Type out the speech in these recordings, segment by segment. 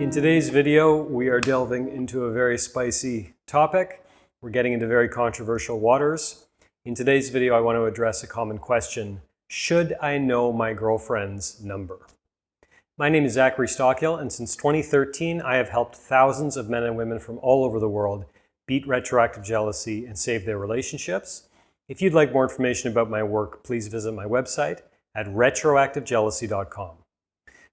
In today's video, we are delving into a very spicy topic. We're getting into very controversial waters. In today's video, I want to address a common question. Should I know my girlfriend's number? My name is Zachary Stockill, and since 2013, I have helped thousands of men and women from all over the world beat retroactive jealousy and save their relationships. If you'd like more information about my work, please visit my website at retroactivejealousy.com.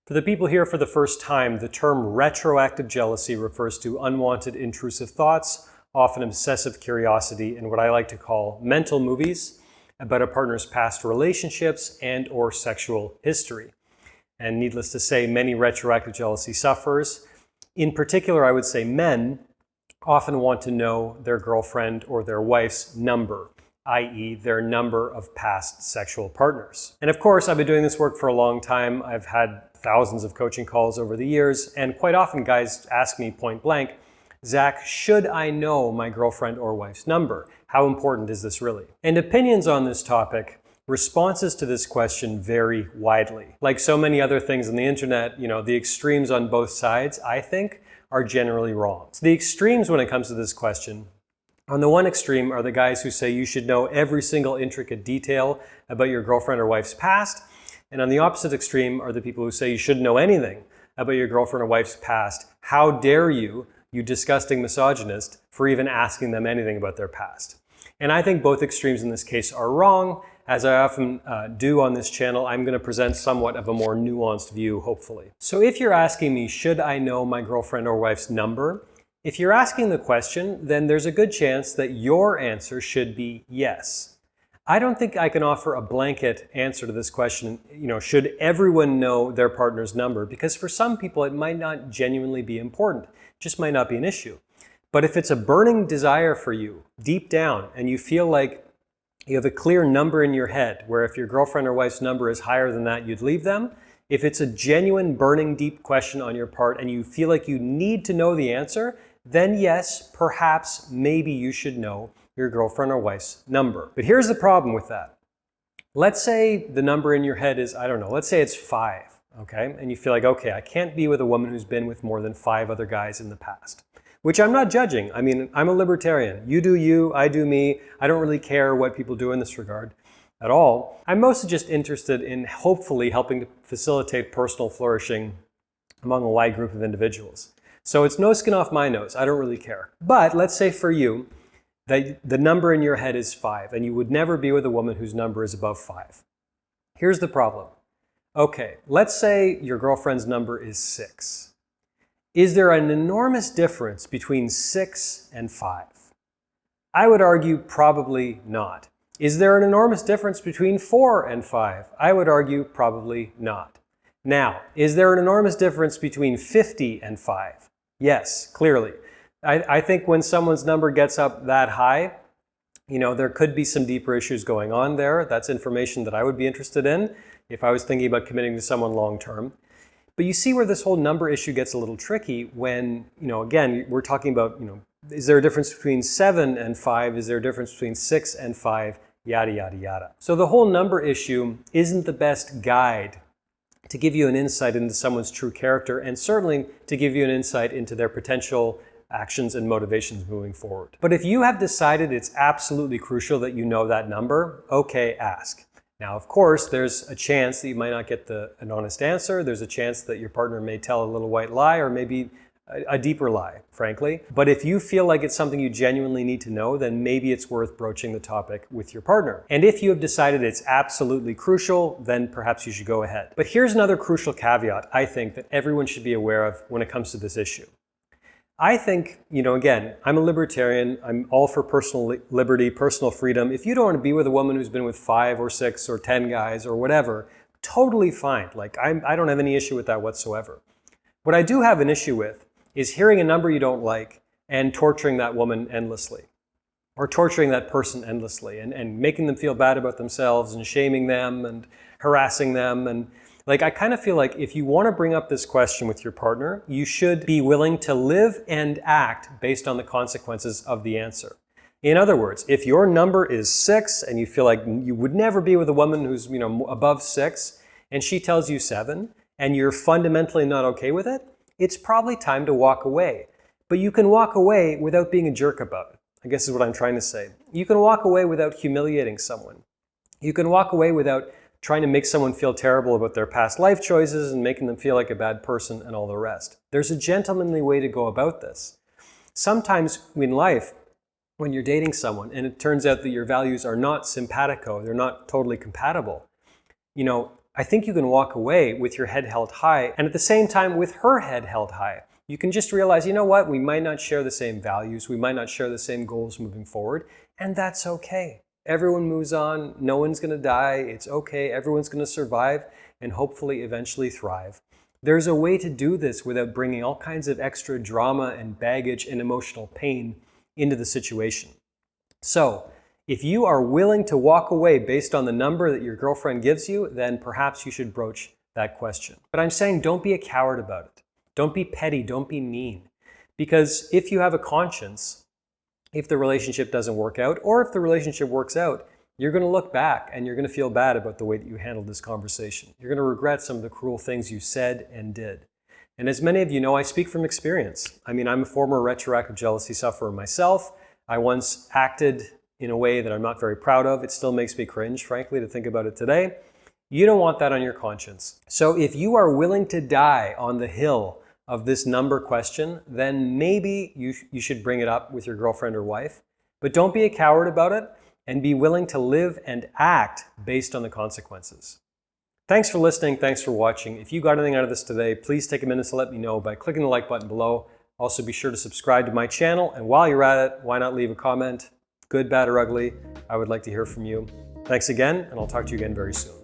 For the people here for the first time, the term retroactive jealousy refers to unwanted intrusive thoughts, often obsessive curiosity, and what I like to call mental movies about a partner's past relationships and or sexual history. And needless to say, many retroactive jealousy sufferers, in particular I would say men, often want to know their girlfriend or their wife's number, i.e. their number of past sexual partners. And of course, I've been doing this work for a long time. I've had thousands of coaching calls over the years, and quite often guys ask me point blank, Zach, should I know my girlfriend or wife's number? How important is this really? And opinions on this topic, responses to this question vary widely. Like so many other things on the internet, the extremes on both sides, I think, are generally wrong. So the extremes when it comes to this question, on the one extreme are the guys who say you should know every single intricate detail about your girlfriend or wife's past. And on the opposite extreme are the people who say you shouldn't know anything about your girlfriend or wife's past. How dare you, you disgusting misogynist, for even asking them anything about their past. And I think both extremes in this case are wrong. As I often do on this channel, I'm going to present somewhat of a more nuanced view, hopefully. So if you're asking me, should I know my girlfriend or wife's number? If you're asking the question, then there's a good chance that your answer should be yes. I don't think I can offer a blanket answer to this question, should everyone know their partner's number? Because for some people, it might not genuinely be important. It just might not be an issue. But if it's a burning desire for you deep down and you feel like you have a clear number in your head where if your girlfriend or wife's number is higher than that, you'd leave them. If it's a genuine burning deep question on your part and you feel like you need to know the answer, then yes, perhaps, maybe you should know your girlfriend or wife's number. But here's the problem with that. Let's say the number in your head is, let's say it's 5, okay? And you feel like, okay, I can't be with a woman who's been with more than 5 other guys in the past. Which I'm not judging. I mean, I'm a libertarian. You do you, I do me. I don't really care what people do in this regard at all. I'm mostly just interested in hopefully helping to facilitate personal flourishing among a wide group of individuals. So it's no skin off my nose. I don't really care. But let's say for you, that the number in your head is 5, and you would never be with a woman whose number is above 5. Here's the problem. Okay, let's say your girlfriend's number is 6. Is there an enormous difference between 6 and 5? I would argue probably not. Is there an enormous difference between 4 and 5? I would argue probably not. Now, is there an enormous difference between 50 and 5? Yes, clearly. I think when someone's number gets up that high, there could be some deeper issues going on there. That's information that I would be interested in if I was thinking about committing to someone long term. But you see where this whole number issue gets a little tricky when, again, we're talking about, is there a difference between 7 and 5? Is there a difference between 6 and 5? Yada, yada, yada. So the whole number issue isn't the best guide to give you an insight into someone's true character, and certainly to give you an insight into their potential actions and motivations moving forward. But if you have decided it's absolutely crucial that you know that number, okay, ask. Now, of course, there's a chance that you might not get an honest answer. There's a chance that your partner may tell a little white lie or maybe a deeper lie, frankly. But if you feel like it's something you genuinely need to know, then maybe it's worth broaching the topic with your partner. And if you have decided it's absolutely crucial, then perhaps you should go ahead. But here's another crucial caveat, I think, that everyone should be aware of when it comes to this issue. I think, again, I'm a libertarian. I'm all for personal liberty, personal freedom. If you don't want to be with a woman who's been with 5 or 6 or 10 guys or whatever, totally fine. I don't have any issue with that whatsoever. What I do have an issue with is hearing a number you don't like and torturing that woman endlessly, or torturing that person endlessly and making them feel bad about themselves and shaming them and harassing them. And I kind of feel like if you want to bring up this question with your partner, you should be willing to live and act based on the consequences of the answer. In other words, if your number is 6 and you feel like you would never be with a woman who's, above 6, and she tells you 7, and you're fundamentally not okay with it, it's probably time to walk away. But you can walk away without being a jerk about it, I guess is what I'm trying to say. You can walk away without humiliating someone. You can walk away without trying to make someone feel terrible about their past life choices and making them feel like a bad person and all the rest. There's a gentlemanly way to go about this. Sometimes in life, when you're dating someone and it turns out that your values are not simpatico, they're not totally compatible, I think you can walk away with your head held high and at the same time with her head held high. You can just realize, you know what, we might not share the same values, we might not share the same goals moving forward, and that's okay. Everyone moves on, no one's going to die, it's okay, everyone's going to survive and hopefully eventually thrive. There's a way to do this without bringing all kinds of extra drama and baggage and emotional pain into the situation. So, if you are willing to walk away based on the number that your girlfriend gives you, then perhaps you should broach that question. But I'm saying don't be a coward about it. Don't be petty, don't be mean. Because if you have a conscience, if the relationship doesn't work out, or if the relationship works out, you're going to look back and you're going to feel bad about the way that you handled this conversation. You're going to regret some of the cruel things you said and did. And as many of you know, I speak from experience. I'm a former retroactive jealousy sufferer myself. I once acted in a way that I'm not very proud of. It still makes me cringe, frankly, to think about it today. You don't want that on your conscience. So if you are willing to die on the hill of this number question, then maybe you should bring it up with your girlfriend or wife. But don't be a coward about it and be willing to live and act based on the consequences. Thanks for listening. Thanks for watching. If you got anything out of this today, please take a minute to let me know by clicking the like button below. Also, be sure to subscribe to my channel. And while you're at it, why not leave a comment? Good, bad, or ugly. I would like to hear from you. Thanks again, and I'll talk to you again very soon.